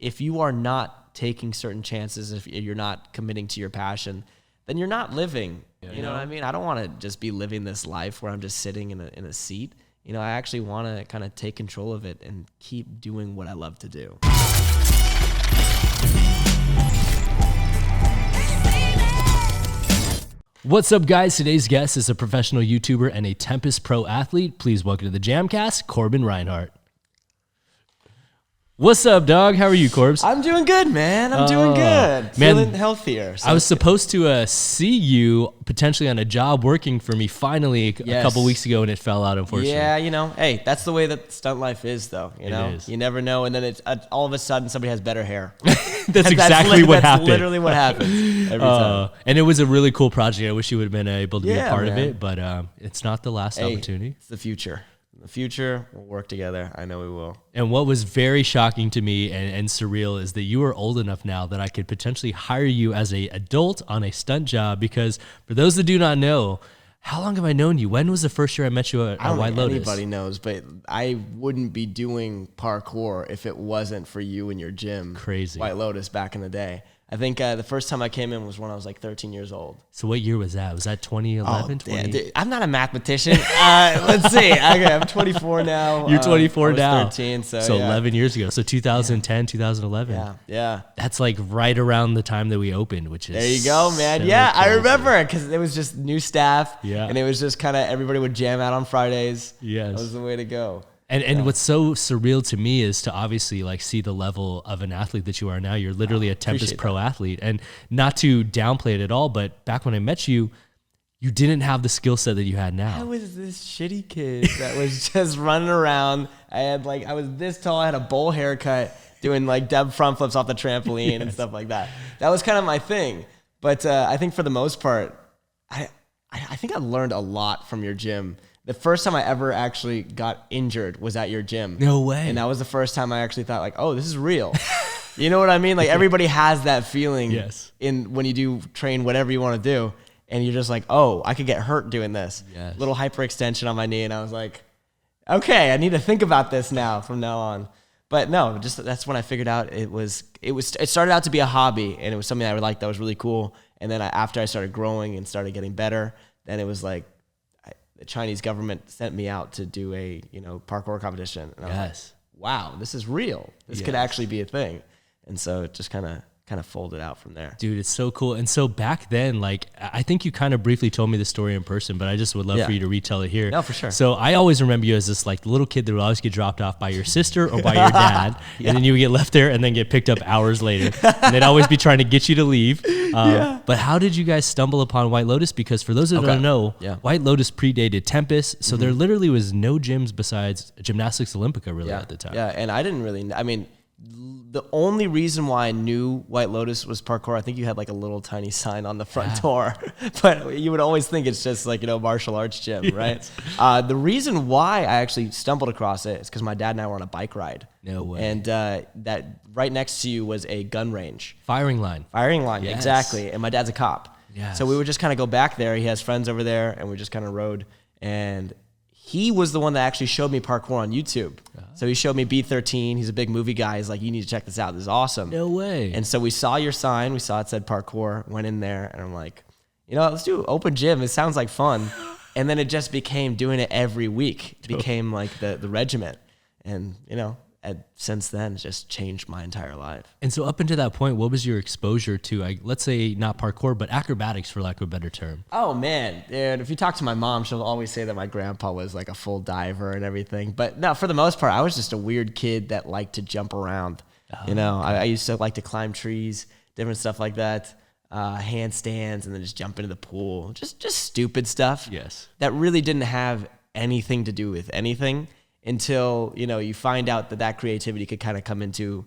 if you are not taking certain chances, if you're not committing to your passion, then you're not living. You know what I mean? I don't want to just be living this life where I'm just sitting in a seat. You know, I actually want to kind of take control of it and keep doing what I love to do. What's up, guys? Today's guest is a professional YouTuber and a Tempest pro athlete. Please welcome to the JAMCast, Corbin Reinhardt. What's up, dog? How are you, Corbs? I'm doing good, man. I'm doing good. Feeling healthier. So. I was supposed to see you potentially on a job working for me finally a couple weeks ago, and it fell out, unfortunately. Yeah, you know, hey, that's the way that stunt life is, though. You know, you never know, and then it's all of a sudden somebody has better hair. That's exactly what happened. That's literally what happens every time. And it was a really cool project. I wish you would have been able to be a part of it, but it's not the last opportunity. It's the future. In the future, we'll work together. I know we will. And what was very shocking to me and surreal is that you are old enough now that I could potentially hire you as an adult on a stunt job, because for those that do not know, how long have I known you? When was the first year I met you at White Lotus? Anybody knows, but I wouldn't be doing parkour if it wasn't for you and your gym. Crazy. White Lotus back in the day. I think the first time I came in was when I was like 13 years old. So what year was that? Was that 2011? I'm not a mathematicien. Let's see. Okay, I'm 24 now. You're 24 now. 13, so 11 years ago. So 2010, 2011. Yeah. That's like right around the time that we opened, which is there you go, man. So I crazy. remember it because it was just new staff. Yeah. And it was just kind of everybody would jam out on Fridays. Yes. That was the way to go. And what's so surreal to me is to obviously like see the level of an athlete that you are now. You're literally a Tempest pro athlete, and not to downplay it at all, but back when I met you, you didn't have the skill set that you had now. I was this shitty kid that was just running around. I was this tall. I had a bowl haircut, doing like deb front flips off the trampoline and stuff like that. That was kind of my thing. But I think for the most part, I think I learned a lot from your gym. The first time I ever actually got injured was at your gym. No way. And that was the first time I actually thought like, oh, this is real. You know what I mean? Like everybody has that feeling in when you do train whatever you want to do. And you're just like, oh, I could get hurt doing this. Yes. Little hyperextension on my knee. And I was like, okay, I need to think about this now from now on. But no, just that's when I figured out it started out to be a hobby, and it was something I liked that was really cool. And then after I started growing and started getting better, then it was like, the Chinese government sent me out to do a parkour competition. And I was like, wow, this is real. This could actually be a thing. And so it just kind of folded out from there. Dude, it's so cool. And so back then, like, I think you kind of briefly told me the story in person, but I just would love for you to retell it here. No, for sure. So I always remember you as this like little kid that would always get dropped off by your sister or by your dad. And then you would get left there and then get picked up hours later. And they'd always be trying to get you to leave. But how did you guys stumble upon White Lotus? Because for those that don't know, White Lotus predated Tempest. So there literally was no gyms besides Gymnastics Olympica really at the time. Yeah, and I didn't really, the only reason why I knew White Lotus was parkour, I think you had like a little tiny sign on the front door, but you would always think it's just like, martial arts gym, right? The reason why I actually stumbled across it is because my dad and I were on a bike ride. No way. And that right next to you was a gun range. Firing line, exactly. And my dad's a cop. Yes. So we would just kind of go back there. He has friends over there, and we just kind of rode. And he was the one that actually showed me parkour on YouTube. So he showed me B13. He's a big movie guy. He's like, you need to check this out. This is awesome. No way. And so we saw your sign. We saw it said parkour. Went in there, and I'm like, let's do open gym. It sounds like fun. And then it just became doing it every week. It became like the regiment. And, since then, it's just changed my entire life. And so up until that point, what was your exposure to, let's say not parkour, but acrobatics, for lack of a better term? Oh, man. Dude, if you talk to my mom, she'll always say that my grandpa was like a full diver and everything. But no, for the most part, I was just a weird kid that liked to jump around. I used to like to climb trees, different stuff like that, handstands, and then just jump into the pool. Just stupid stuff. Yes. That really didn't have anything to do with anything. Until, you find out that creativity could kind of come into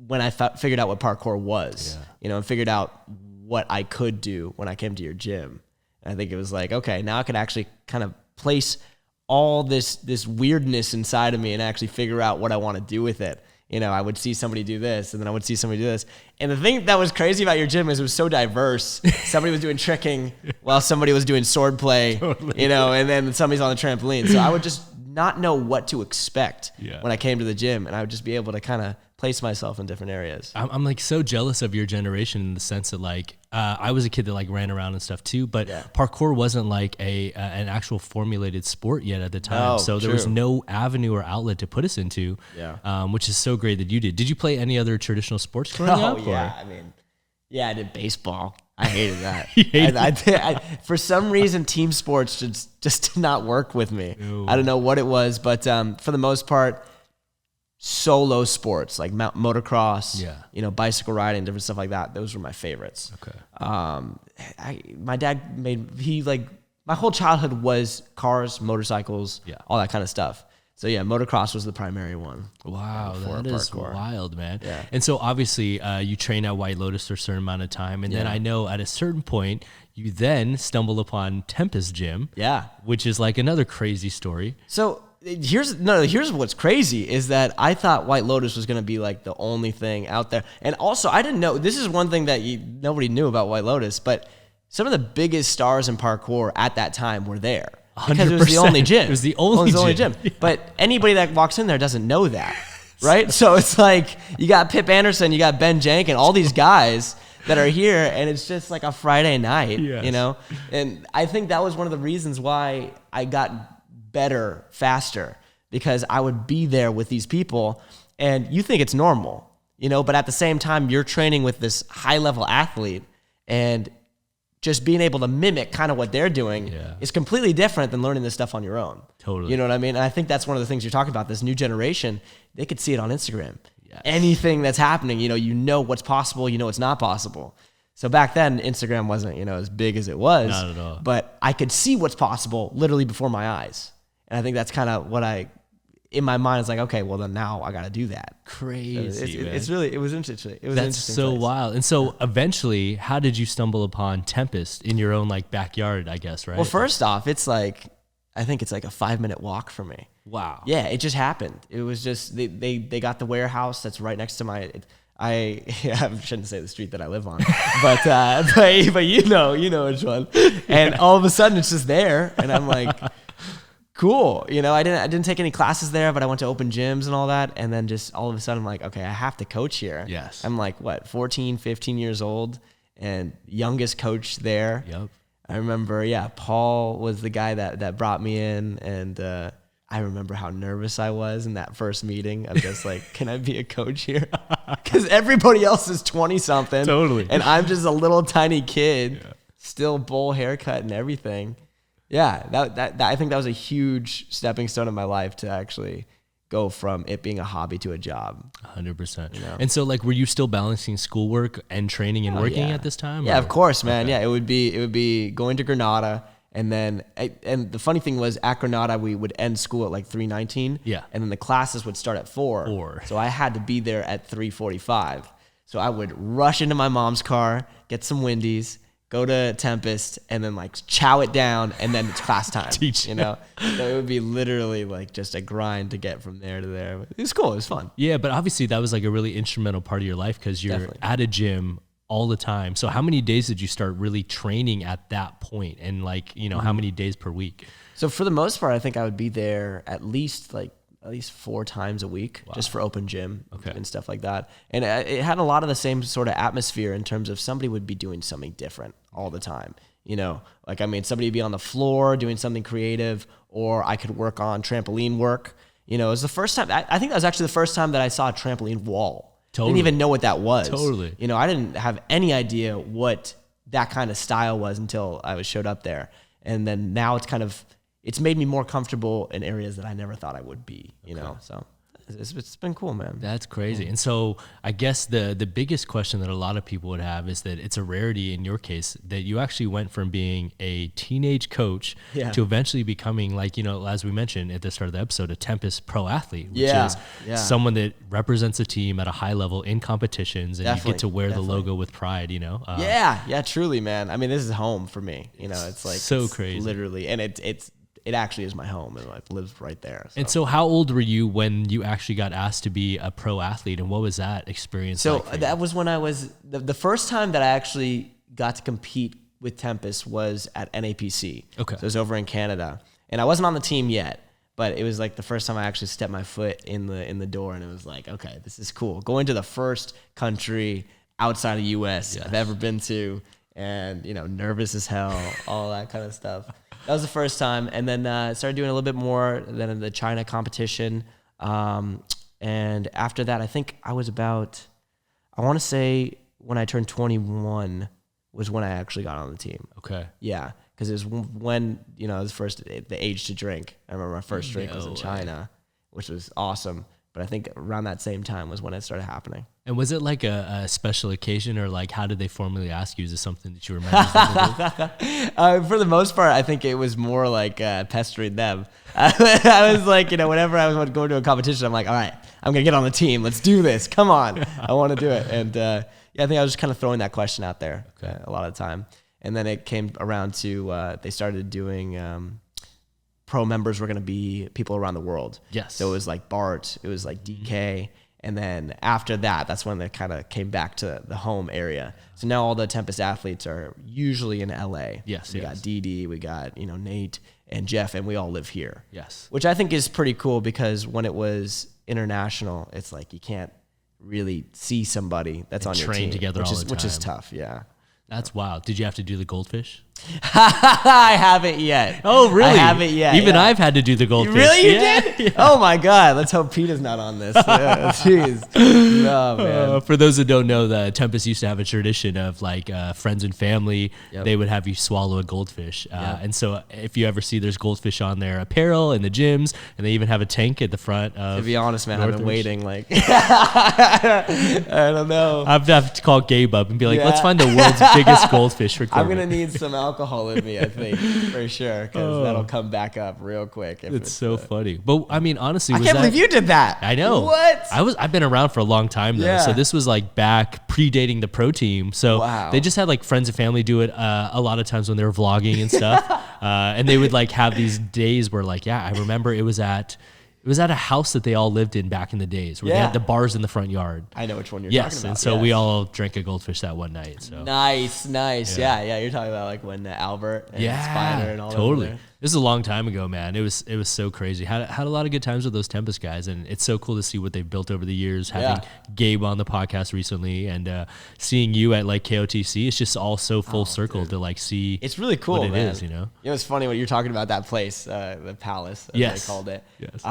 when I figured out what parkour was, and figured out what I could do when I came to your gym. And I think it was like, okay, now I could actually kind of place all this weirdness inside of me and actually figure out what I want to do with it. I would see somebody do this, and then I would see somebody do this. And the thing that was crazy about your gym is it was so diverse. Somebody was doing tricking while somebody was doing sword play, and then somebody's on the trampoline. So I would just not know what to expect when I came to the gym, and I would just be able to kind of place myself in different areas. I'm like so jealous of your generation in the sense that like I was a kid that like ran around and stuff too, but parkour wasn't like an actual formulated sport yet at the time. So there was no avenue or outlet to put us into, which is so great that you did. Did you play any other traditional sports growing up? Yeah, I mean, I did baseball. I hated that. For some reason, team sports just did not work with me. Ew. I don't know what it was, but for the most part, solo sports like motocross, bicycle riding, different stuff like that. Those were my favorites. Okay. My dad my whole childhood was cars, motorcycles, all that kind of stuff. So motocross was the primary one. Wow, that is parkour. Wild, man. Yeah. And so obviously you train at White Lotus for a certain amount of time, and then I know at a certain point you then stumble upon Tempest Gym. Yeah. Which is like another crazy story. So here's what's crazy is that I thought White Lotus was going to be like the only thing out there. And also I didn't know, this is one thing that nobody knew about White Lotus, but some of the biggest stars in parkour at that time were there. 100%. Because it was the only gym. It was the only gym. Yeah. But anybody that walks in there doesn't know that, right? So it's like you got Pip Anderson, you got Ben Jank, all these guys that are here, and it's just like a Friday night, you know? And I think that was one of the reasons why I got better faster, because I would be there with these people, and you think it's normal, but at the same time, you're training with this high-level athlete, and just being able to mimic kind of what they're doing is completely different than learning this stuff on your own. Totally. You know what I mean? And I think that's one of the things you're talking about. This new generation, they could see it on Instagram. Yes. Anything that's happening, you know what's possible, what's not possible. So back then, Instagram wasn't, as big as it was. Not at all. But I could see what's possible literally before my eyes. And I think that's kind of what in my mind, it's like, okay, well then now I got to do that. Crazy, man. It was interesting. It was That's so wild. And so eventually, how did you stumble upon Tempest in your own like backyard, I guess, right? Well, first off, I think it's like a 5-minute walk for me. Wow. Yeah, it just happened. It was just, they got the warehouse that's right next to I shouldn't say the street that I live on, but you know which one. And all of a sudden it's just there, and I'm like, cool. I didn't take any classes there, but I went to open gyms and all that. And then just all of a sudden I'm like, okay, I have to coach here. Yes. I'm like, 14, 15 years old and youngest coach there. Yep. I remember, Paul was the guy that brought me in, and I remember how nervous I was in that first meeting. I'm just like, can I be a coach here? Because everybody else is 20 something. Totally. And I'm just a little tiny kid, still bowl haircut and everything. Yeah, that I think that was a huge stepping stone in my life to actually go from it being a hobby to a job. 100%. And so like, were you still balancing schoolwork and training and working at this time? Yeah, of course, man. Okay. Yeah, it would be going to Granada, and then and the funny thing was at Granada we would end school at like 3:19. Yeah. And then the classes would start at 4. So I had to be there at 3:45. So I would rush into my mom's car, get some Wendy's, go to Tempest, and then like chow it down, and then it's class time. Teach. So it would be literally like just a grind to get from there to there. It was cool. It was fun. Yeah, but obviously that was like a really instrumental part of your life because you're at a gym all the time. So how many days did you start really training at that point? And like, how many days per week? So for the most part, I think I would be there at least 4 times a week, just for open gym and stuff like that. And it had a lot of the same sort of atmosphere in terms of somebody would be doing something different all the time. Somebody would be on the floor doing something creative, or I could work on trampoline work. It was the first time, I think that was actually the first time that I saw a trampoline wall. Totally. Didn't even know what that was. Totally. I didn't have any idea what that kind of style was until I showed up there. And then now it's made me more comfortable in areas that I never thought I would be, so it's been cool, man. That's crazy. And so I guess the biggest question that a lot of people would have is that it's a rarity in your case that you actually went from being a teenage coach to eventually becoming like, as we mentioned at the start of the episode, a Tempest pro athlete, which is someone that represents a team at a high level in competitions, and you get to wear the logo with pride, Yeah, truly, man. I mean, this is home for me, it's like so crazy, literally. And it actually is my home, and it lives right there. So. And so how old were you when you actually got asked to be a pro athlete, and what was that experience like? So that was when I was, the first time that I actually got to compete with Tempest was at NAPC. Okay. So it was over in Canada, and I wasn't on the team yet, But it was like the first time I actually stepped my foot in the door, and it was like, okay, this is cool. Going to the first country outside of U.S. I've ever been to, and nervous as hell, all that kind of stuff. That was the first time, and then started doing a little bit more than in the China competition. And after that, I think I was about, I want to say when I turned 21 was when I actually got on the team. Okay. Yeah. Because it was when, it was the age to drink. I remember my first drink was in China, which was awesome. But I think around that same time was when it started happening. And was it like a special occasion, or like how did they formally ask you? Is this something that you remember? For the most part, I think it was more like pestering them. I was like, whenever I was going to a competition, I'm like, all right, I'm going to get on the team. Let's do this. Come on. I want to do it. And I think I was just kind of throwing that question out there a lot of the time. And then it came around to they started doing pro members were going to be people around the world. Yes. So it was like Bart, it was like DK. And then after that, that's when they kind of came back to the home area. So now all the Tempest athletes are usually in LA. Yes. We got DD, we got, Nate and Jeff, and we all live here. Yes. Which I think is pretty cool, because when it was international, it's like you can't really see somebody that's on your team. Train together all the time. Which is tough, yeah. That's wild. Did you have to do the goldfish? I haven't yet. Oh, really? I haven't yet. Even I've had to do the goldfish. Really? You did? Yeah. Oh, my God. Let's hope Pete not on this. Jeez. No, man. For those that don't know, the Tempest used to have a tradition of like friends and family. Yep. They would have you swallow a goldfish. And so if you ever see there's goldfish on their apparel in the gyms, and they even have a tank at the front of To be honest, man, I've been waiting. Like, I don't know. I have to call Gabe up and be like, let's find the world's biggest goldfish for Corbin. I'm going to need some alcohol in me, I think, for sure, because that'll come back up real quick. It's so funny. But I mean, honestly, I can't believe you did that. I know. What? I've been around for a long time though. So this was like back predating the pro team. So they just had like friends and family do it a lot of times when they were vlogging and stuff. And they would like have these days where like, I remember it was at a house that they all lived in back in the days where they had the bars in the front yard. I know which one you're talking about. And so we all drank a goldfish that one night. So Nice. Yeah. You're talking about like when Albert and Spider and all totally. That. This is a long time ago, man. It was so crazy. Had a lot of good times with those Tempest guys, and it's so cool to see what they've built over the years. Having Gabe on the podcast recently, and seeing you at like KOTC, it's just all so full circle to like see. It's really cool, what it man. is, It's funny when you're talking about that place, the Palace, as they called it. Yes.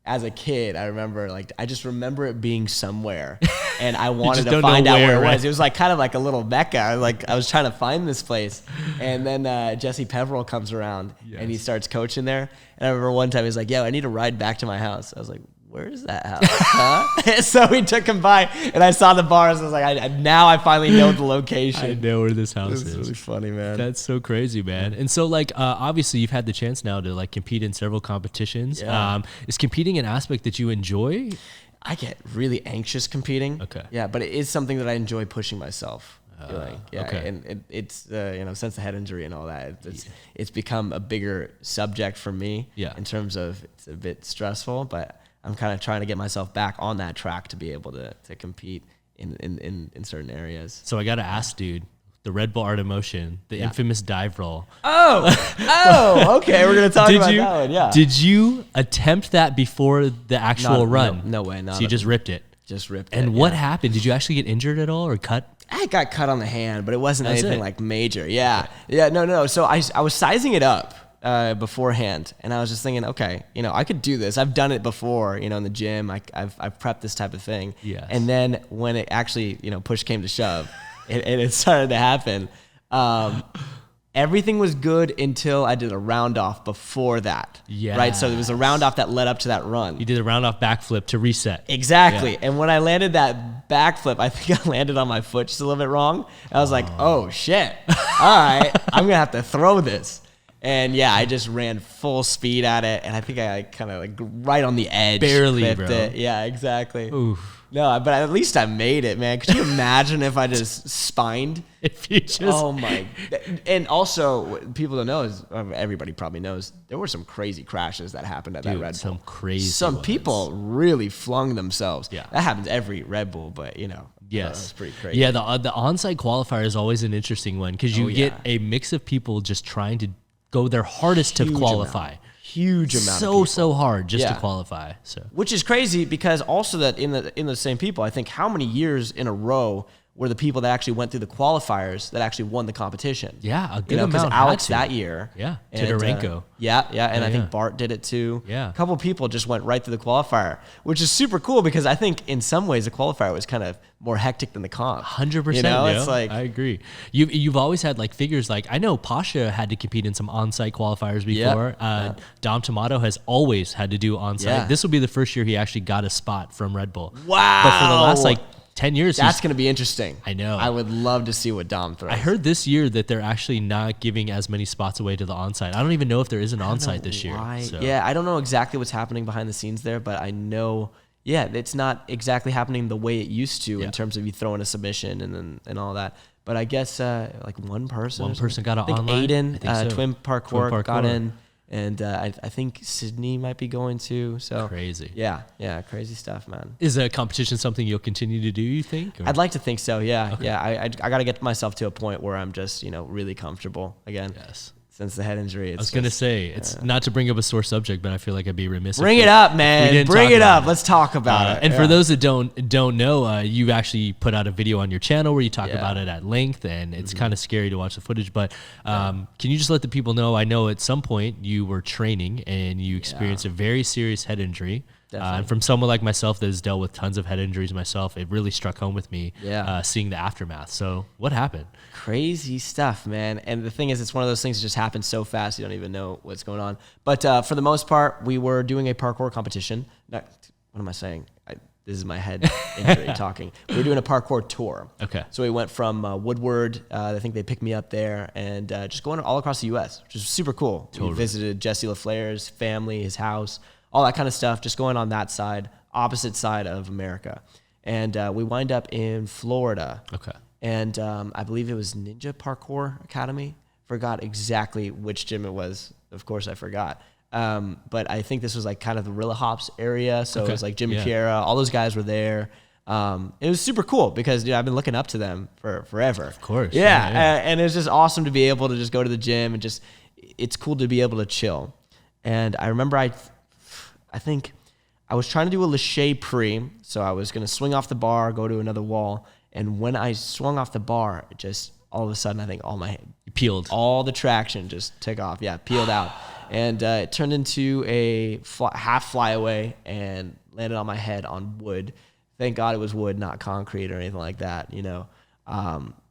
As a kid, I remember I just remember it being somewhere, and I wanted to find out where it was. It was like kind of like a little mecca. I was trying to find this place, and then Jesse Peverell comes around and he starts coaching there. And I remember one time he's like, "Yeah, I need to ride back to my house." I was like, "Where is that house?" Huh? So we took him by, and I saw the bars. I was like, now I finally know the location. I know where this house is. It's really funny, man. That's so crazy, man. And so, like, obviously, you've had the chance now to like compete in several competitions. Yeah. Is competing an aspect that you enjoy? I get really anxious competing. Okay. Yeah, but it is something that I enjoy pushing myself. Yeah, okay. And it's since the head injury and all that, it's become a bigger subject for me. Yeah. In terms of it's a bit stressful, but I'm kind of trying to get myself back on that track to be able to compete in certain areas. So I got to ask, dude, the Red Bull Art of Motion, the infamous dive roll. Oh, okay. We're going to talk about that one. Yeah. Did you attempt that before the actual run? No way. So you just ripped it. And what happened? Did you actually get injured at all or cut? I got cut on the hand, but it wasn't anything like major. Yeah. Okay. Yeah. No. So I was sizing it up beforehand, and I was just thinking, okay, I could do this. I've done it before, in the gym. I've prepped this type of thing. Yes. And then when it actually, push came to shove, it started to happen. Everything was good until I did a round off before that. Yeah. Right. So there was a round off that led up to that run. You did a round off backflip to reset. Exactly. Yeah. And when I landed that backflip, I think I landed on my foot just a little bit wrong. I was like, oh shit. All right. I'm going to have to throw this. And yeah, I just ran full speed at it. And I think I kind of like right on the edge. Barely, bro. It. Yeah, exactly. Oof. No, but at least I made it, man. Could you imagine if I just spined? If you just... Oh, my. And also, what people don't know is, everybody probably knows, there were some crazy crashes that happened at that Red Bull. Some crazy Some people really flung themselves. Yeah. That happens every Red Bull, but, Yes. It's pretty crazy. Yeah, the on-site qualifier is always an interesting one because you get a mix of people just trying to go their hardest to qualify. huge amount of people. So hard just to qualify. So, which is crazy because also that in the same people, I think how many years in a row were the people that actually went through the qualifiers that actually won the competition. Yeah, a good amount. Because Alex that year. Yeah, Tidorenko. And I think Bart did it too. Yeah. A couple people just went right through the qualifier, which is super cool because I think in some ways the qualifier was kind of more hectic than the comp. 100%. You know, it's like, I agree. You've always had like figures like, I know Pasha had to compete in some on-site qualifiers before. Dom Tomato has always had to do on-site. Yeah. This will be the first year he actually got a spot from Red Bull. Wow. But for the last like 10 years. That's going to be interesting. I know. I would love to see what Dom throws. I heard this year that they're actually not giving as many spots away to the onsite. I don't even know if there is an onsite this year. So. Yeah, I don't know exactly what's happening behind the scenes there, but I know, it's not exactly happening the way it used to in terms of you throwing a submission and all that. But I guess like one person got it online. Aiden, Twin Parkour got in. And I think Sydney might be going too. So crazy. Yeah, crazy stuff, man. Is a competition something you'll continue to do, you think? Or? I'd like to think so, yeah. Okay. Yeah, I got to get myself to a point where I'm just, really comfortable again. Yes. Since the head injury. I was going to say, it's not to bring up a sore subject, but I feel like I'd be remiss. Bring it up, man. Bring it up. Let's talk about it. And for those that don't know, you actually put out a video on your channel where you talk about it at length, and it's kind of scary to watch the footage. But can you just let the people know, I know at some point you were training and you experienced a very serious head injury. And from someone like myself that has dealt with tons of head injuries myself, it really struck home with me seeing the aftermath. So what happened? Crazy stuff, man. And the thing is, it's one of those things that just happens so fast you don't even know what's going on. But for the most part, we were doing a parkour competition. What am I saying? This is my head injury talking. We were doing a parkour tour. Okay. So we went from Woodward. I think they picked me up there, and just going all across the U.S., which is super cool. Totally. We visited Jesse LaFleur's family, his house, all that kind of stuff, just going on that side, opposite side of America. And we wind up in Florida. Okay. And I believe it was Ninja Parkour Academy. Forgot exactly which gym it was. Of course, I forgot. But I think this was like kind of the Rilla Hops area. So it was like Jim Kiera. All those guys were there. It was super cool because I've been looking up to them for forever. Of course. Yeah. And it was just awesome to be able to just go to the gym and just, it's cool to be able to chill. And I remember I think I was trying to do a lache pre. So I was going to swing off the bar, go to another wall. And when I swung off the bar, it just all of a sudden, I think peeled. All the traction just took off. Yeah, peeled out. And it turned into a half flyaway and landed on my head on wood. Thank God it was wood, not concrete or anything like that,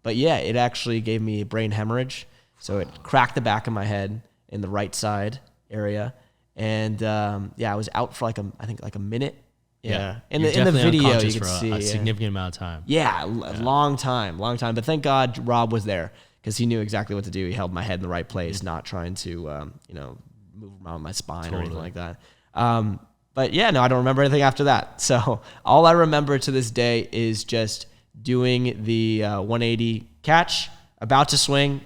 But yeah, it actually gave me brain hemorrhage. So it cracked the back of my head in the right side area. And I was out for I think a minute. Yeah. In the video, you could see a significant amount of time. Yeah, long time. But thank God Rob was there because he knew exactly what to do. He held my head in the right place, not trying to, move around my spine or anything like that. But yeah, no, I don't remember anything after that. So all I remember to this day is just doing the 180 catch, about to swing,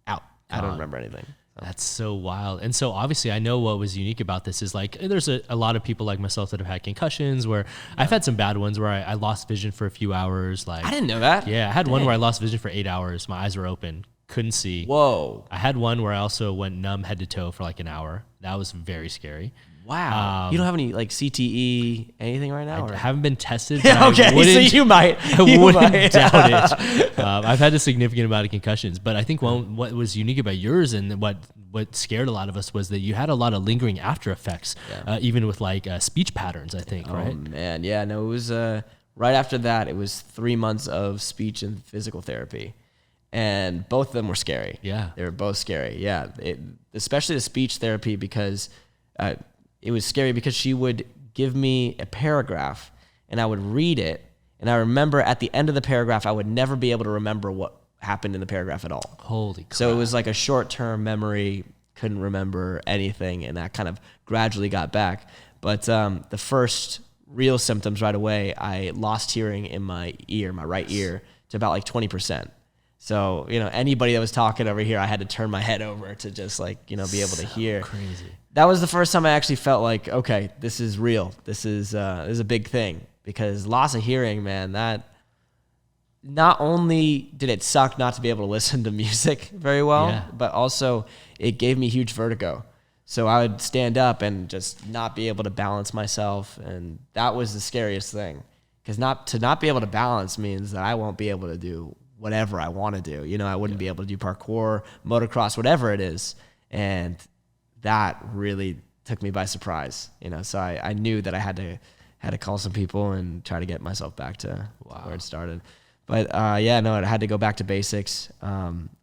out. I don't remember anything. That's so wild. And so obviously I know what was unique about this is like, there's a lot of people like myself that have had concussions where I've had some bad ones where I lost vision for a few hours. Like I didn't know that. Yeah. I had one where I lost vision for 8 hours. My eyes were open. Couldn't see. Whoa. I had one where I also went numb head to toe for like an hour. That was very scary. Wow. You don't have any like CTE, anything right now? I haven't been tested. Yeah, okay, so you might. I wouldn't doubt it. I've had a significant amount of concussions, but I think what was unique about yours and what scared a lot of us was that you had a lot of lingering after effects, even with like speech patterns, I think, right? Oh, man. Yeah, no, it was right after that, it was 3 months of speech and physical therapy. And both of them were scary. Yeah. They were both scary. Yeah. Especially the speech therapy because it was scary because she would give me a paragraph and I would read it. And I remember at the end of the paragraph, I would never be able to remember what happened in the paragraph at all. Holy crap. So it was like a short-term memory, couldn't remember anything. And that kind of gradually got back. But the first real symptoms right away, I lost hearing in my ear, my right ear, to about like 20%. So, anybody that was talking over here, I had to turn my head over to just like, be able to hear. Crazy. That was the first time I actually felt like, okay, this is real. This is a big thing because loss of hearing, man, that not only did it suck not to be able to listen to music very well, but also it gave me huge vertigo. So I would stand up and just not be able to balance myself. And that was the scariest thing. Because to not be able to balance means that I won't be able to do whatever I want to do. You know, I wouldn't be able to do parkour, motocross, whatever it is. And that really took me by surprise. You know, so I knew that I had to call some people and try to get myself back to where it started. But I had to go back to basics.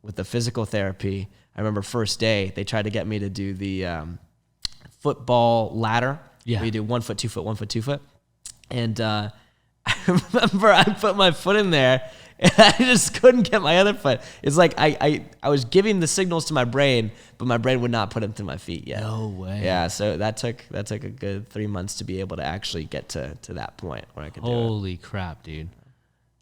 With the physical therapy, I remember first day, they tried to get me to do the football ladder. Yeah. Where you do 1 foot, 2 foot, 1 foot, 2 foot. And I remember I put my foot in there and I just couldn't get my other foot. It's like I was giving the signals to my brain, but my brain would not put them to my feet yet. No way. Yeah, so that took a good 3 months to be able to actually get to that point where I could do it. Holy crap, dude.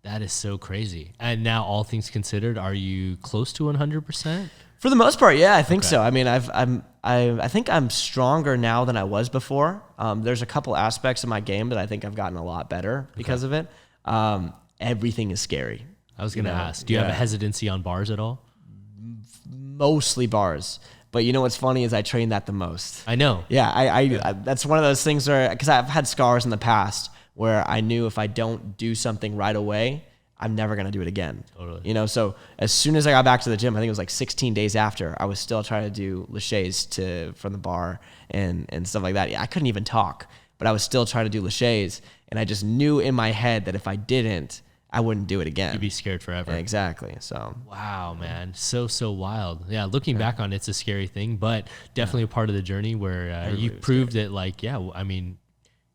That is so crazy. And now, all things considered, are you close to 100%? For the most part, yeah, I think so. I mean, I think I'm stronger now than I was before. There's a couple aspects of my game that I think I've gotten a lot better because of it. Everything is scary. I was going to ask, do you have a hesitancy on bars at all? Mostly bars. But you know what's funny is I train that the most. I know. Yeah, I that's one of those things where, because I've had scars in the past where I knew if I don't do something right away, I'm never going to do it again. Totally. You know, so as soon as I got back to the gym, I think it was like 16 days after, I was still trying to do laches from the bar and stuff like that. I couldn't even talk, but I was still trying to do laches. And I just knew in my head that if I didn't, I wouldn't do it again. You'd be scared forever. Yeah, exactly. So wow, man, so wild. Yeah, looking back on it's a scary thing, but definitely a part of the journey where you proved that, like, I mean,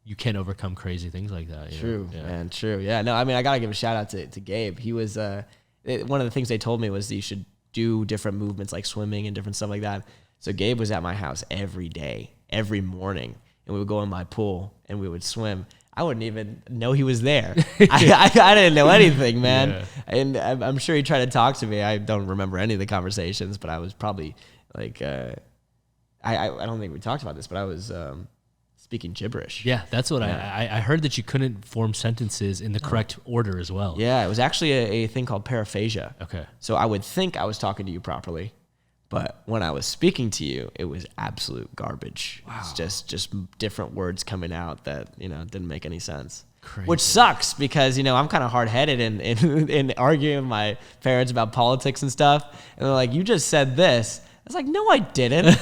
you can overcome crazy things like that. True, man. True. Yeah. No, I mean, I gotta give a shout out to Gabe. He was one of the things they told me was that you should do different movements like swimming and different stuff like that. So Gabe was at my house every day, every morning, and we would go in my pool and we would swim. I wouldn't even know he was there. I didn't know anything, man. Yeah. And I'm sure he tried to talk to me. I don't remember any of the conversations, but I was probably like, I don't think we talked about this, but I was speaking gibberish. Yeah, that's what I heard, that you couldn't form sentences in the correct order as well. Yeah, it was actually a thing called paraphasia. Okay. So I would think I was talking to you properly, but when I was speaking to you, it was absolute garbage. Wow. It's just different words coming out that, didn't make any sense. Crazy. Which sucks because, I'm kind of hard-headed in arguing with my parents about politics and stuff. And they're like, you just said this. I was like, no, I didn't.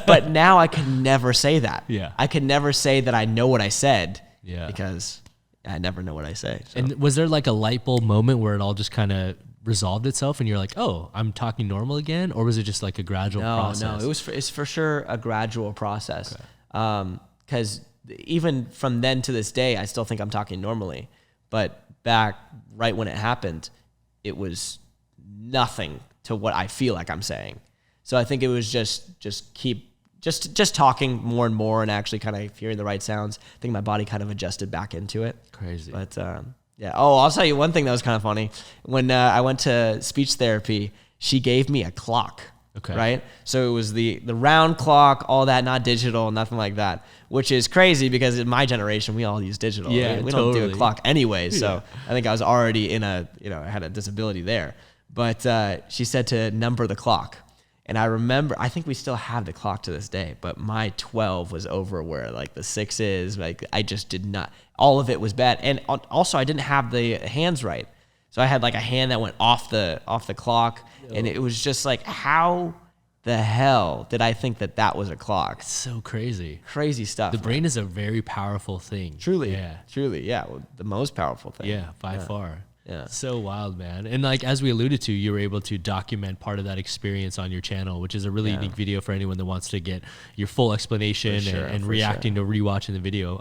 But now I could never say that. Yeah. I could never say that I know what I said. Yeah. Because I never know what I say. So. And was there like a light bulb moment where it all just kind of resolved itself and you're like, oh, I'm talking normal again? Or was it just like a gradual process? No, it's for sure a gradual process. Because even from then to this day, I still think I'm talking normally. But back right when it happened, it was nothing to what I feel like I'm saying. So I think it was just talking more and more and actually kind of hearing the right sounds. I think my body kind of adjusted back into it. Crazy. But yeah. Oh, I'll tell you one thing that was kind of funny. When I went to speech therapy, she gave me a clock. Okay. Right? So it was the round clock, all that, not digital, nothing like that, which is crazy because in my generation, we all use digital. Yeah, we don't do a clock anyway. So I think I was already I had a disability there. But she said to number the clock. And I remember, I think we still have the clock to this day, but my 12 was over where like the 6 is. Like I just did not, all of it was bad. And also I didn't have the hands right. So I had like a hand that went off the clock. And it was just like, how the hell did I think that was a clock? It's so crazy. Crazy stuff. The brain is a very powerful thing. Truly. Yeah. Truly. Yeah. Well, the most powerful thing. Yeah, by far. Yeah. So wild, man. And like, as we alluded to, you were able to document part of that experience on your channel, which is a really unique video for anyone that wants to get your full explanation and reacting to rewatching the video.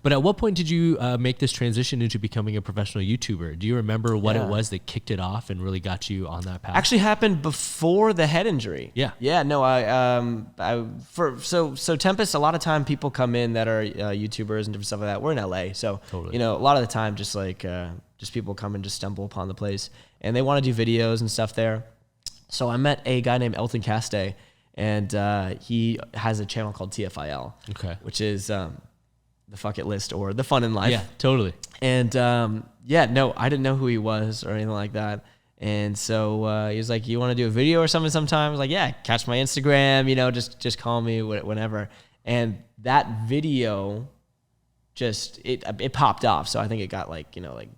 But at what point did you make this transition into becoming a professional YouTuber? Do you remember what it was that kicked it off and really got you on that path? Actually happened before the head injury. Yeah. Yeah, no, so Tempest, a lot of time people come in that are YouTubers and different stuff like that. We're in LA. So, totally. A lot of the time just like, just people come and just stumble upon the place and they want to do videos and stuff there. So I met a guy named Elton Caste and he has a channel called TFIL, which is the Fuck It List or the Fun in Life. Yeah, totally. And I didn't know who he was or anything like that. And so he was like, you want to do a video or something sometime? I was like, yeah, catch my Instagram, you know, just call me whenever. And that video just, it popped off. So I think it got like, you know, like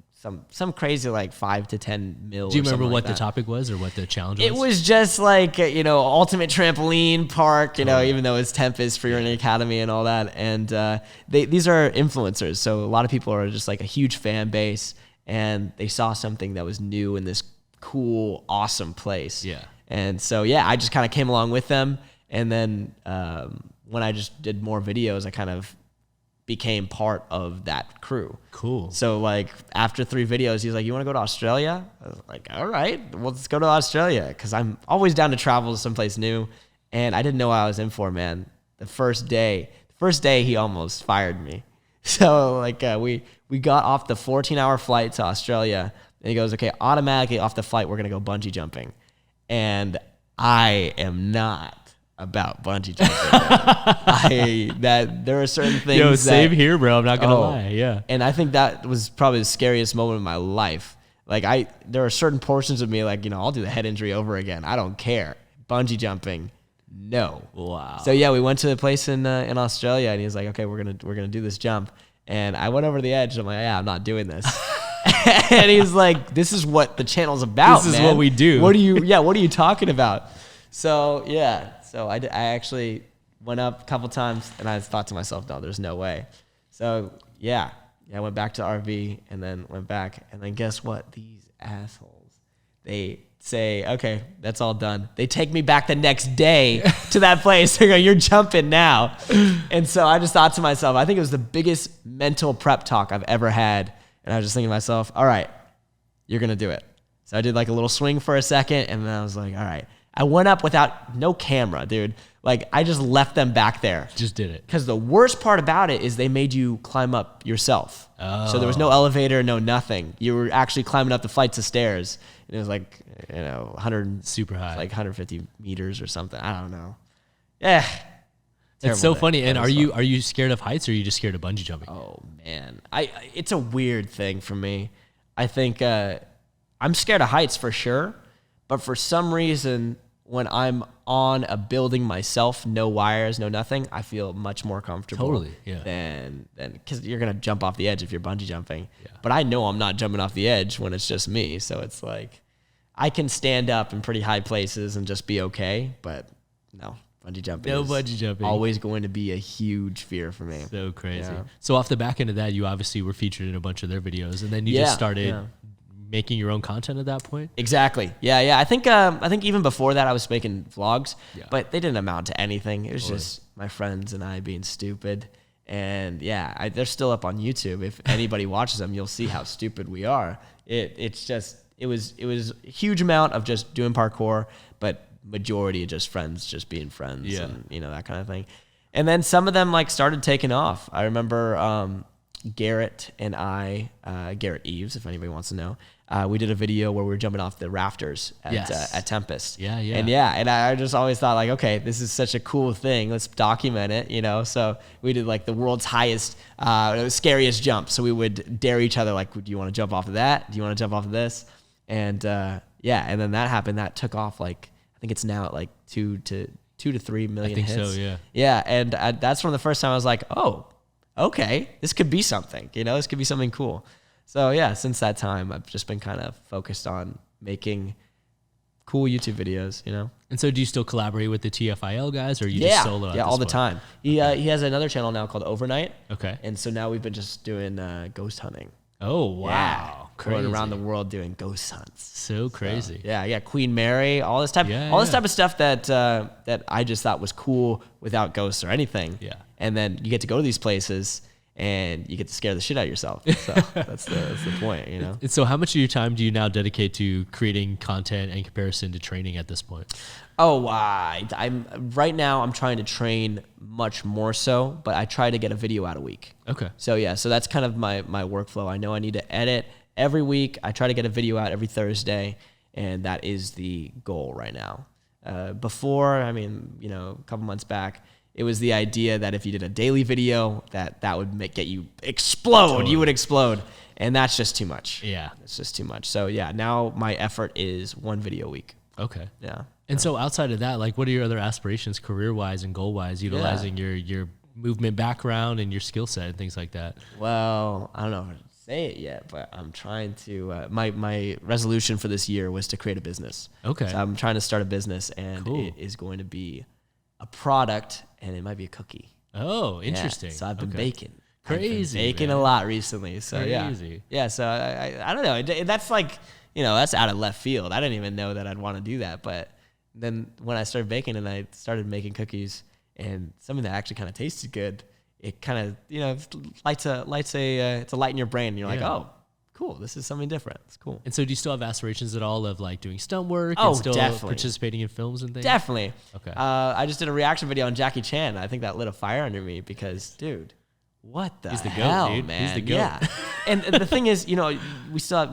some crazy like 5 to 10 mil. Do you remember what the topic was or what the challenge was? It was just like, you know, ultimate trampoline park, you know, even though it's Tempest, Freerunning Academy and all that. And these are influencers. So a lot of people are just like a huge fan base, and they saw something that was new in this cool, awesome place. Yeah. And so, yeah, I just kind of came along with them. And then when I just did more videos, I kind of became part of that crew. Cool. So like after 3 videos, he's like, you want to go to Australia? I was like, all right, well, let's go to Australia. Cause I'm always down to travel to someplace new. And I didn't know what I was in for, man. The first day he almost fired me. So like we got off the 14-hour flight to Australia, and he goes, okay, automatically off the flight, we're going to go bungee jumping. And I am not about bungee jumping. There are certain things. Yo, same here, bro. I'm not gonna lie. Yeah. And I think that was probably the scariest moment of my life. Like there are certain portions of me, like, you know, I'll do the head injury over again. I don't care. Bungee jumping, no. Wow. So yeah, we went to the place in Australia, and he was like, okay, we're gonna do this jump. And I went over the edge. And I'm like, yeah, I'm not doing this. And he's like, this is what the channel's about. This is what we do. What are you talking about? So yeah. So I actually went up a couple times, and I thought to myself, no, there's no way. So yeah, I went back to RV, and then went back, and then guess what? These assholes, they say, okay, that's all done. They take me back the next day to that place. They go, you're jumping now. And so I just thought to myself, I think it was the biggest mental prep talk I've ever had. And I was just thinking to myself, all right, you're going to do it. So I did like a little swing for a second, and then I was like, all right. I went up without no camera, dude. Like, I just left them back there. Just did it. Because the worst part about it is they made you climb up yourself. Oh. So there was no elevator, no nothing. You were actually climbing up the flights of stairs. And it was like, you know, 100... Super high. Like 150 meters or something. I don't know. Yeah. It's so funny. And are you scared of heights, or are you just scared of bungee jumping? Oh, man. It's a weird thing for me. I think I'm scared of heights for sure. But for some reason, when I'm on a building myself, no wires, no nothing, I feel much more comfortable. Totally, yeah. Than because you're gonna jump off the edge if you're bungee jumping. Yeah. But I know I'm not jumping off the edge when it's just me. So it's like I can stand up in pretty high places and just be okay. But no, bungee jumping. No bungee jumping. Always going to be a huge fear for me. So crazy. Yeah. So off the back end of that, you obviously were featured in a bunch of their videos, and then you just started. Yeah. Making your own content at that point? Exactly. Yeah. I think even before that I was making vlogs, but they didn't amount to anything. It was just my friends and I being stupid. And yeah, they're still up on YouTube. If anybody watches them, you'll see how stupid we are. It was a huge amount of just doing parkour, but majority of just friends just being friends and you know, that kind of thing. And then some of them like started taking off. I remember Garrett and Garrett Eves, if anybody wants to know, we did a video where we were jumping off the rafters at Tempest. Yeah. And I just always thought like, okay, this is such a cool thing. Let's document it, you know? So we did like the world's highest, scariest jump. So we would dare each other, like, do you want to jump off of that? Do you want to jump off of this? And and then that happened. That took off like, I think it's now at like 2 to 3 million hits. I think so, yeah. Yeah, and that's from the first time I was like, oh, okay, this could be something, you know? This could be something cool. So yeah, since that time, I've just been kind of focused on making cool YouTube videos, you know? And so do you still collaborate with the TFIL guys, or are you just solo? Yeah, all the time. He has another channel now called Overnight. Okay. And so now we've been just doing ghost hunting. Oh, wow. Yeah. Crazy. Going around the world doing ghost hunts. So crazy. So, yeah, Queen Mary, all this type of stuff that I just thought was cool without ghosts or anything. Yeah. And then you get to go to these places and you get to scare the shit out of yourself. So that's the point, you know? And so how much of your time do you now dedicate to creating content in comparison to training at this point? Oh, I'm right now I'm trying to train much more so, but I try to get a video out a week. Okay. So yeah, so that's kind of my workflow. I know I need to edit every week. I try to get a video out every Thursday, and that is the goal right now. Before, I mean, you know, a couple months back, it was the idea that if you did a daily video, that would get you explode. Totally. You would explode. And that's just too much. Yeah. It's just too much. So yeah, now my effort is 1 video a week. Okay. Yeah. And so outside of that, like what are your other aspirations career-wise and goal-wise, utilizing your movement background and your skill set and things like that? Well, I don't know how to say it yet, but I'm trying to, my resolution for this year was to create a business. Okay. So I'm trying to start a business, and it is going to be a product, and it might be a cookie. Oh, interesting. So I've been baking. Crazy. Baking a lot recently. So Crazy. Yeah. So I don't know. That's like, that's out of left field. I didn't even know that I'd want to do that. But then when I started baking and I started making cookies and something that actually kind of tasted good, it kind of, it's a light in your brain. And you're like, oh, cool. This is something different. It's cool. And so do you still have aspirations at all of like doing stunt work and still definitely. Participating in films and things? Definitely. Okay. I just did a reaction video on Jackie Chan. I think that lit a fire under me because, dude, what the hell, dude. Man? He's the goat. Yeah. And the thing is, we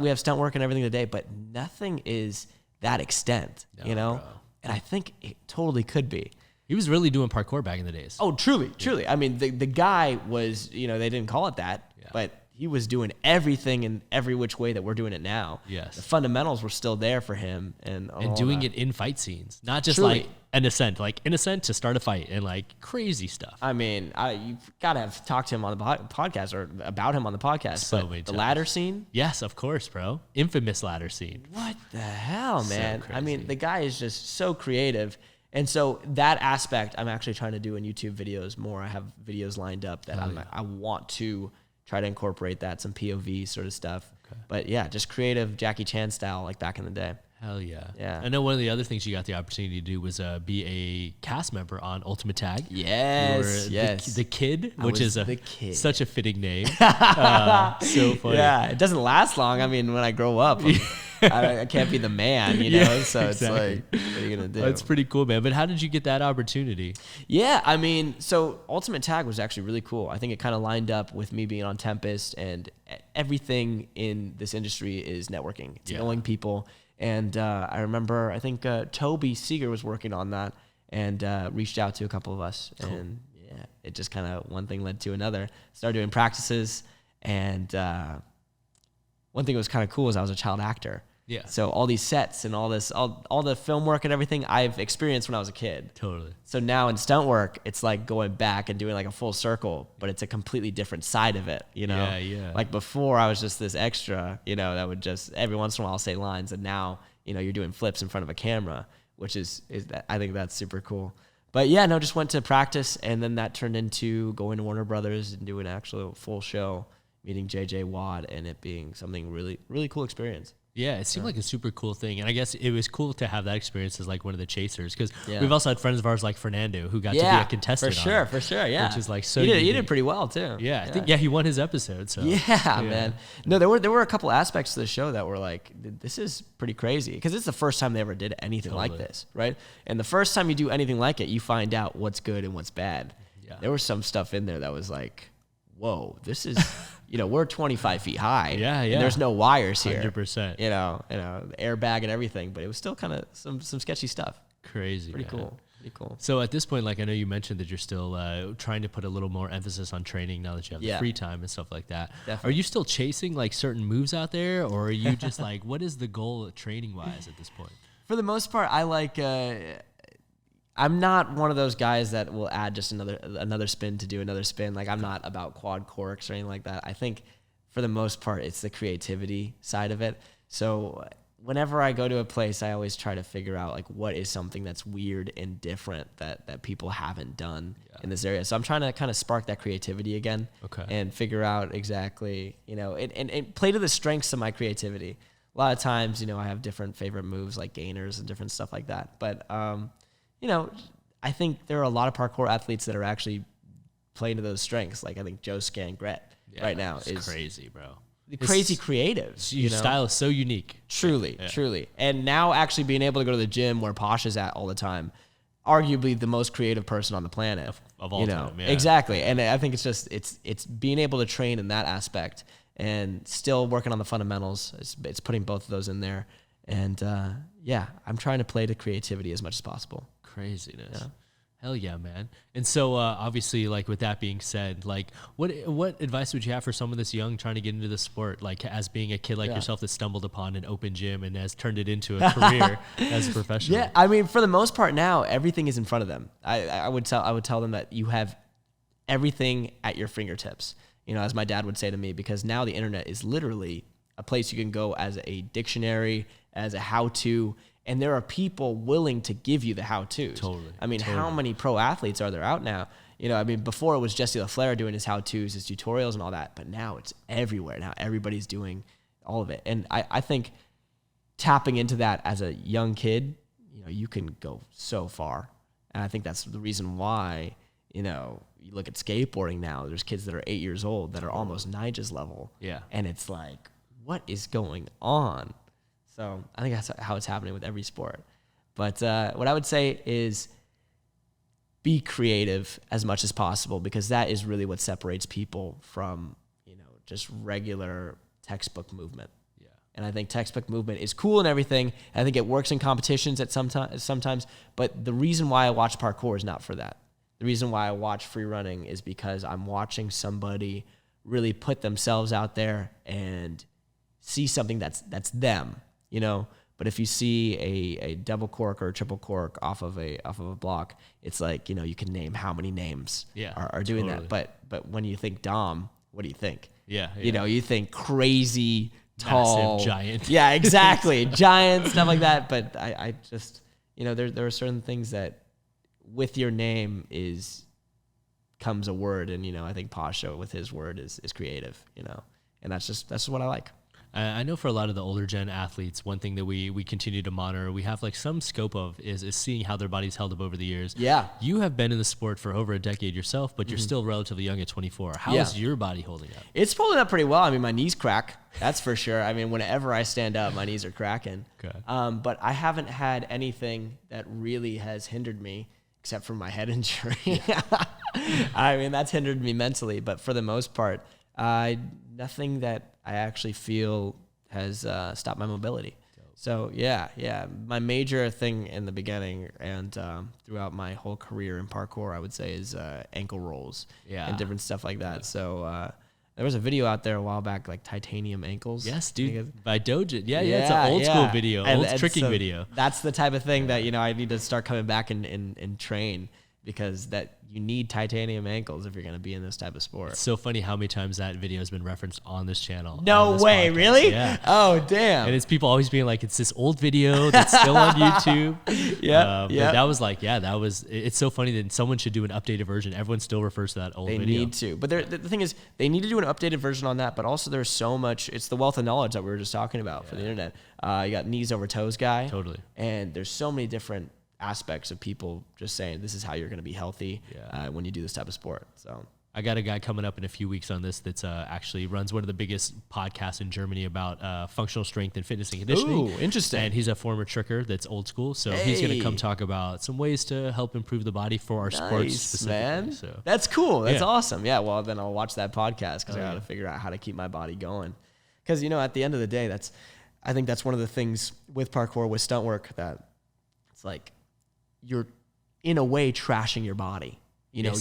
have stunt work and everything today, but nothing is that extent, Bro. And I think it totally could be. He was really doing parkour back in the days. Oh, truly. I mean, the guy was, they didn't call it that, but he was doing everything in every which way that we're doing it now. Yes. The fundamentals were still there for him. And doing it in fight scenes, not just like an ascent, like an ascent to start a fight and like crazy stuff. I mean, you've got to have talked to him on the podcast or about him on the podcast. So but the ladder scene? Yes, of course, bro. Infamous ladder scene. What the hell, man? So I mean, the guy is just so creative. And so that aspect, I'm actually trying to do in YouTube videos more. I have videos lined up that I want to try to incorporate that, some POV sort of stuff. Okay. But yeah, just creative Jackie Chan style, like back in the day. Hell yeah. Yeah. I know one of the other things you got the opportunity to do was be a cast member on Ultimate Tag. Yes. The Kid, which is such a fitting name. So funny. Yeah, it doesn't last long. I mean, when I grow up, I can't be the man, so it's like, what are you going to do? That's pretty cool, man. But how did you get that opportunity? Yeah, I mean, so Ultimate Tag was actually really cool. I think it kind of lined up with me being on Tempest, and everything in this industry is networking. It's knowing people. And I remember, I think Toby Seeger was working on that and reached out to a couple of us. Cool. And yeah, it just kind of one thing led to another. Started doing practices. And one thing that was kind of cool is I was a child actor. Yeah. So all these sets and all the film work and everything I've experienced when I was a kid. Totally. So now in stunt work, it's like going back and doing like a full circle, but it's a completely different side of it, Yeah. Like before I was just this extra, that would just every once in a while say lines, and now, you're doing flips in front of a camera, which is I think that's super cool. But yeah, no, just went to practice, and then that turned into going to Warner Brothers and doing an actual full show, meeting JJ Watt, and it being something really, really cool experience. Yeah, it seemed like a super cool thing. And I guess it was cool to have that experience as like one of the chasers, because we've also had friends of ours like Fernando who got to be a contestant. For sure, yeah. Which is like so he did pretty well too. Yeah, I think he won his episode. So yeah, man. No, there were a couple aspects to the show that were like, this is pretty crazy, because it's the first time they ever did anything like this, right? And the first time you do anything like it, you find out what's good and what's bad. Yeah. There was some stuff in there that was like, whoa, this is, we're 25 feet high. Yeah. And there's no wires here. 100%. The airbag and everything, but it was still kind of some sketchy stuff. Crazy. Pretty cool. So at this point, like I know you mentioned that you're still trying to put a little more emphasis on training now that you have the free time and stuff like that. Definitely. Are you still chasing like certain moves out there, or are you just like, what is the goal training wise at this point? For the most part, I like, I'm not one of those guys that will add just another spin to do another spin. Like, I'm not about quad corks or anything like that. I think for the most part, it's the creativity side of it. So whenever I go to a place, I always try to figure out like what is something that's weird and different that people haven't done in this area. So I'm trying to kind of spark that creativity again, and figure out exactly, and play to the strengths of my creativity. A lot of times, I have different favorite moves like gainers and different stuff like that. But, I think there are a lot of parkour athletes that are actually playing to those strengths. Like I think Joe Scangret right now is crazy, bro. Crazy creative. Your style is so unique. Truly. And now actually being able to go to the gym where Posh is at all the time, arguably the most creative person on the planet of all time. Yeah. Exactly. And I think it's just it's being able to train in that aspect and still working on the fundamentals. It's putting both of those in there. And I'm trying to play to creativity as much as possible. Craziness. Yeah. Hell yeah, man. And so obviously, like with that being said, like what advice would you have for someone that's young trying to get into the sport, like as being a kid like yourself that stumbled upon an open gym and has turned it into a career as a professional? Yeah, I mean, for the most part now, everything is in front of them. I would tell them that you have everything at your fingertips. You know, as my dad would say to me, because now the internet is literally a place you can go as a dictionary, as a how-to, and there are people willing to give you the how-tos. Totally. I mean, how many pro athletes are there out now? You know, I mean, before it was Jesse LaFleur doing his how-tos, his tutorials and all that, but now it's everywhere. Now everybody's doing all of it. And I think tapping into that as a young kid, you know, you can go so far. And I think that's the reason why, you know, you look at skateboarding now, there's kids that are 8 years old that are almost Nigel's level. Yeah. And it's like, what is going on? So I think that's how it's happening with every sport. But what I would say is be creative as much as possible, because that is really what separates people from, you know, just regular textbook movement. Yeah. And I think textbook movement is cool and everything. I think it works in competitions at sometimes. But the reason why I watch parkour is not for that. The reason why I watch free running is because I'm watching somebody really put themselves out there and see something that's them. You know, but if you see a double cork or a triple cork off of a block, it's like, you know, you can name how many names are doing that. But when you think Dom, what do you think? Yeah. You know, you think crazy, tall, massive, giant. Yeah, exactly. Giant, stuff like that. But I just, you know, there are certain things that with your name comes a word. And, you know, I think Pasha with his word is creative, you know, and that's what I like. I know for a lot of the older gen athletes, one thing that we continue to monitor, we have like some scope of is seeing how their body's held up over the years. Yeah. You have been in the sport for over a decade yourself, but you're still relatively young at 24. How is your body holding up? It's holding up pretty well. I mean, my knees crack. That's for sure. I mean, whenever I stand up, my knees are cracking. Okay. But I haven't had anything that really has hindered me except for my head injury. I mean, that's hindered me mentally, but for the most part, nothing that I actually feel has stopped my mobility. Dope. So yeah. My major thing in the beginning and throughout my whole career in parkour, I would say, is ankle rolls and different stuff like that. Yeah. So there was a video out there a while back, like titanium ankles. Yes, dude. By Doja. Yeah. It's an old school video, old tricking video. That's the type of thing that, you know, I need to start coming back and train, because that you need titanium ankles if you're going to be in this type of sport. It's so funny how many times that video has been referenced on this channel. No way, podcast. Really? Yeah. Oh, damn. And it's people always being like, it's this old video that's still on YouTube. Yeah. But that was like, it's so funny that someone should do an updated version. Everyone still refers to that old video. They need to. But the thing is, they need to do an updated version on that, but also there's so much, it's the wealth of knowledge that we were just talking about for the internet. You got knees over toes guy. Totally. And there's so many different aspects of people just saying this is how you're going to be healthy when you do this type of sport. So I got a guy coming up in a few weeks on this that's actually runs one of the biggest podcasts in Germany about functional strength and fitness and conditioning. Ooh, interesting. And he's a former tricker that's old school, so he's going to come talk about some ways to help improve the body for our sports specifically. Man. So that's cool. That's awesome. Yeah, well, then I'll watch that podcast because I got to figure out how to keep my body going. Because, you know, at the end of the day, I think that's one of the things with parkour, with stunt work, that it's like you're in a way trashing your body. You know,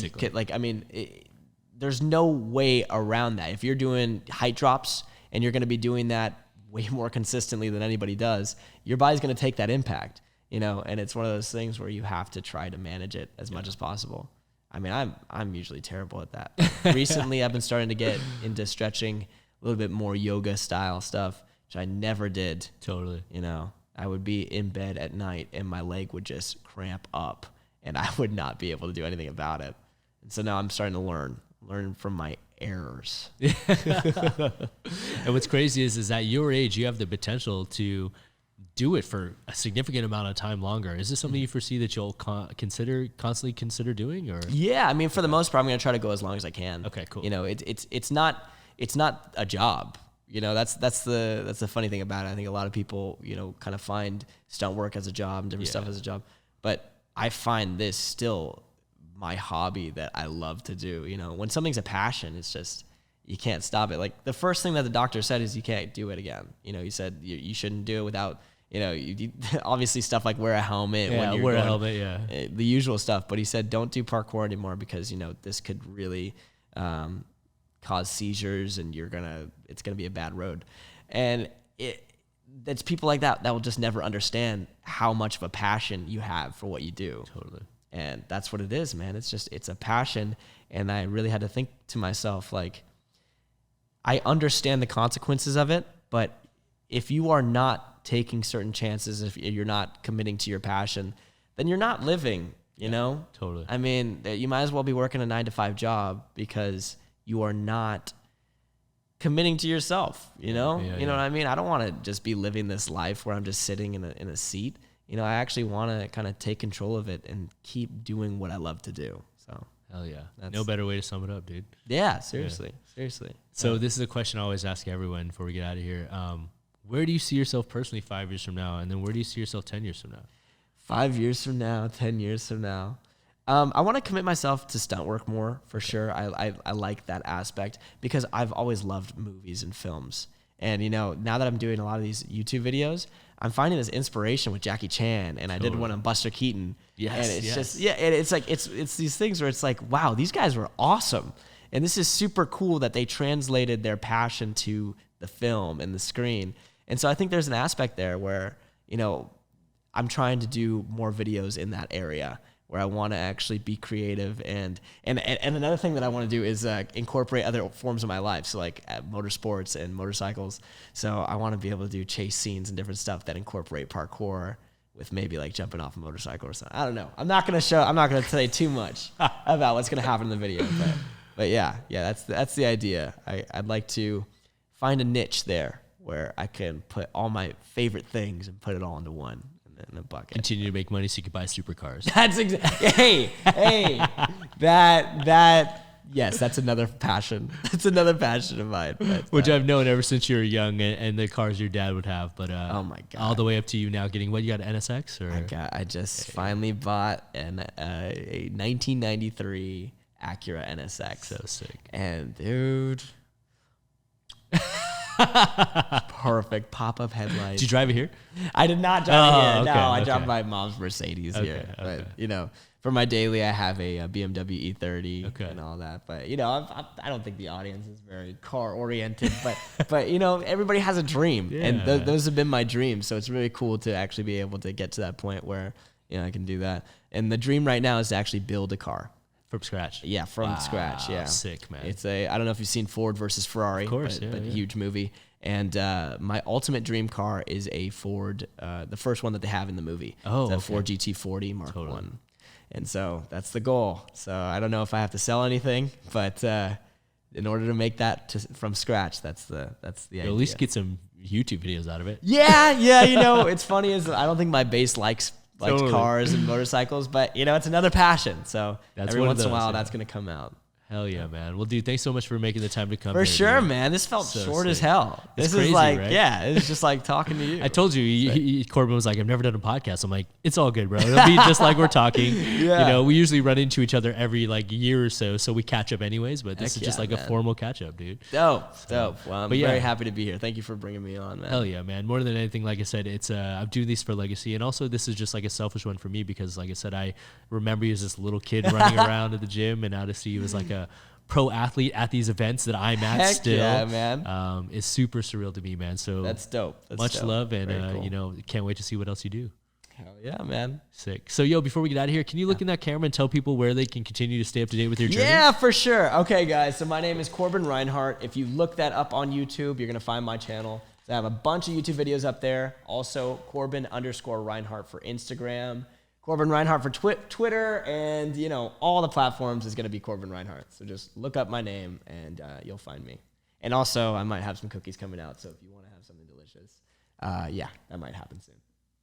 there's no way around that. If you're doing height drops and you're going to be doing that way more consistently than anybody does, your body's going to take that impact, you know, and it's one of those things where you have to try to manage it as much as possible. I mean, I'm usually terrible at that. Recently, I've been starting to get into stretching, a little bit more yoga style stuff, which I never did. Totally. You know, I would be in bed at night and my leg would just cramp up and I would not be able to do anything about it. And so now I'm starting to learn from my errors. And what's crazy is at your age, you have the potential to do it for a significant amount of time longer. Is this something you foresee that you'll constantly consider doing? Or yeah, I mean, for the most part, I'm going to try to go as long as I can. Okay, cool. You know, it's not a job. You know, that's the funny thing about it. I think a lot of people, you know, kind of find stunt work as a job and different stuff as a job. But I find this still my hobby that I love to do. You know, when something's a passion, it's just, you can't stop it. Like the first thing that the doctor said is you can't do it again. You know, he said you shouldn't do it without obviously stuff like wear a helmet. Yeah, wear a helmet, yeah. The usual stuff. But he said, don't do parkour anymore because, this could really cause seizures and it's going to be a bad road. And it's people like that will just never understand how much of a passion you have for what you do. Totally. And that's what it is, man. It's a passion. And I really had to think to myself, like, I understand the consequences of it, but if you are not taking certain chances, if you're not committing to your passion, then you're not living, you know? Totally. I mean, you might as well be working a 9-to-5 job because you are not committing to yourself, you know? You know what I mean? I don't want to just be living this life where I'm just sitting in a seat. I actually want to kind of take control of it and keep doing what I love to do. So hell yeah. No better way to sum it up, dude. Yeah, seriously. So this is a question I always ask everyone before we get out of here. Where do you see yourself personally 5 years from now? And then where do you see yourself 10 years from now? 5 years from now, 10 years from now. I want to commit myself to stunt work more, for sure. I like that aspect because I've always loved movies and films. And, now that I'm doing a lot of these YouTube videos, I'm finding this inspiration with Jackie Chan, and I did one on Buster Keaton. Yes, and it's just, and it's like, it's these things where it's like, wow, these guys were awesome. And this is super cool that they translated their passion to the film and the screen. And so I think there's an aspect there where, I'm trying to do more videos in that area where I want to actually be creative. And another thing that I want to do is incorporate other forms of my life. So like motorsports and motorcycles. So I want to be able to do chase scenes and different stuff that incorporate parkour with maybe like jumping off a motorcycle or something. I don't know. I'm not going to tell you too much about what's going to happen in the video, but yeah, that's the idea. I'd like to find a niche there where I can put all my favorite things and put it all into one. In a bucket. Continue to make money so you can buy supercars. That's exactly. Hey, yes, that's another passion. That's another passion of mine. Which I've known ever since you were young, and the cars your dad would have. But oh my god, all the way up to you now getting what, you got an NSX or? I just finally bought a 1993 Acura NSX. So sick. And dude. Perfect pop-up headlights. Did you drive it here? I did not drive it here. Okay, No, I drive my mom's Mercedes here. Okay. But for my daily, I have a BMW E30 and all that. But I don't think the audience is very car oriented. but everybody has a dream, and those have been my dreams. So it's really cool to actually be able to get to that point where I can do that. And the dream right now is to actually build a car. From scratch? Yeah, from scratch, yeah. Sick, man. It's I don't know if you've seen Ford versus Ferrari. Of course, but huge movie. And my ultimate dream car is a Ford, the first one that they have in the movie. Oh, it's a Ford GT40 Mark I. And so that's the goal. So I don't know if I have to sell anything, but in order to make that from scratch, that's the idea. At least get some YouTube videos out of it. Yeah. It's funny is I don't think my base likes cars and motorcycles, but it's another passion. So every once in a while, that's going to come out. Hell yeah, man. Well, dude, thanks so much for making the time to come. For sure, man. This felt short as hell. This is crazy, like, right? It's just like talking to you. I told you, Corbin was like, I've never done a podcast. I'm like, it's all good, bro. It'll be just like we're talking. We usually run into each other every year or so we catch up anyways, but this is just a formal catch up, dude. Dope. Well, I'm very happy to be here. Thank you for bringing me on, man. Hell yeah, man. More than anything, like I said, it's I'm doing these for legacy, and also this is just like a selfish one for me because, like I said, I remember you as this little kid running around at the gym, and now to see you as like a pro athlete at these events that I'm at still. Yeah, man. Is super surreal to me, man. So that's dope. Much love, and cool. Can't wait to see what else you do. Hell yeah, man. Sick. So, before we get out of here, can you look in that camera and tell people where they can continue to stay up to date with your journey? Yeah, for sure. Okay, guys. So my name is Corbin Reinhardt. If you look that up on YouTube, you're going to find my channel. So I have a bunch of YouTube videos up there. Also, Corbin_Reinhardt for Instagram. Corbin Reinhardt for Twitter, and all the platforms is going to be Corbin Reinhardt. So just look up my name, and you'll find me. And also, I might have some cookies coming out, so if you want to have something delicious, that might happen soon.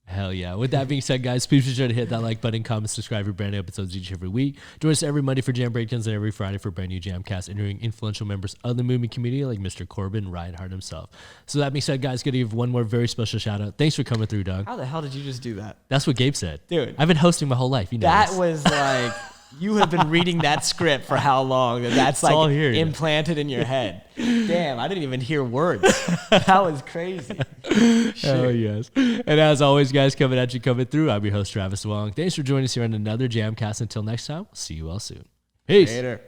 Hell yeah. With that being said, guys, please be sure to hit that like button, comment, subscribe for brand new episodes each every week. Join us every Monday for Jam Breakdowns and every Friday for brand new JAMCast, interviewing influential members of the movement community like Mr. Corbin Reinhardt himself. So that being said, guys, got to give one more very special shout out. Thanks for coming through, Doug. How the hell did you just do that? That's what Gabe said. Dude. I've been hosting my whole life. You know that this. Was like, You have been reading that script for how long? That's like all here, implanted in your head. Damn, I didn't even hear words. That was crazy. Oh, yes. And as always, guys, coming through, I'm your host, Travis Wong. Thanks for joining us here on another JAMCast. Until next time, we'll see you all soon. Peace. Later.